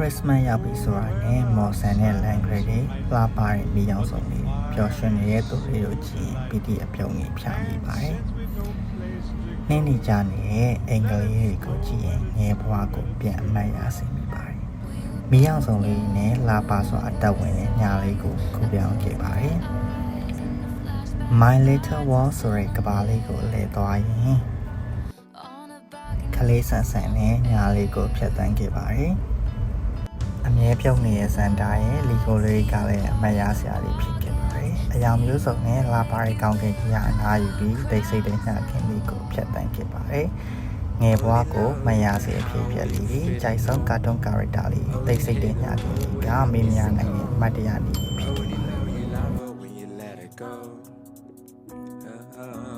Christmas ရောက်ပြီဆိုတာနဲ့မော်ဆန်နဲ့လန်ဂရိတ်တွေလှပတဲ့မိအောင်ဆုံးတွေပျော်ရွှင်နေတဲ့သူတွေကိုကြည့်ပီတိအပြုံးကြီးဖြာမိပါတယ်။နှင်းနေကြနေတဲ့အင်္ဂလိပ်တွေကိုကြည့်ရင်ငယ်ဘဝကိုပြန်အမှတ်ရစေမိပါတယ်။မိအောင်ဆုံးလေးနဲ့လှပစွာအသက်ဝင်တဲ့ညာလေးကိုခုပြောင်းခဲ့ပါတယ်။ My Little World ဆိုတဲ့ကဘာလေးကိုလဲသွားရင်ကလေးဆန်ဆန်နဲ့ညာလေးကိုဖြတ်တန်းခဲ့ပါတယ်။အမြဲပြုံးနေတဲ့စန်တာရဲ့လီကိုလေးကလည်းအမတ်ရစရာလေးဖြစ်ခဲ့ပါတယ်။အယောင်မျိုးစုံနဲ့လာပါတဲ့ကောင်းကင်ကြီးကအနားယူပြီးတိတ်ဆိတ်တဲ့ညခင်လေးကိုဖြတ်တန်းခဲ့ပါတယ်။ငယ်ဘဝကိုမရစေအဖြစ်ဖြစ်လေးကြိုက်ဆုံးကာတွန်းကာရက်တာလေးတိတ်ဆိတ်တဲ့ညခင်လေးကမင်းများနိုင်ရဲ့မတ်တရားလေးဖြစ်ခဲ့ပါတယ်။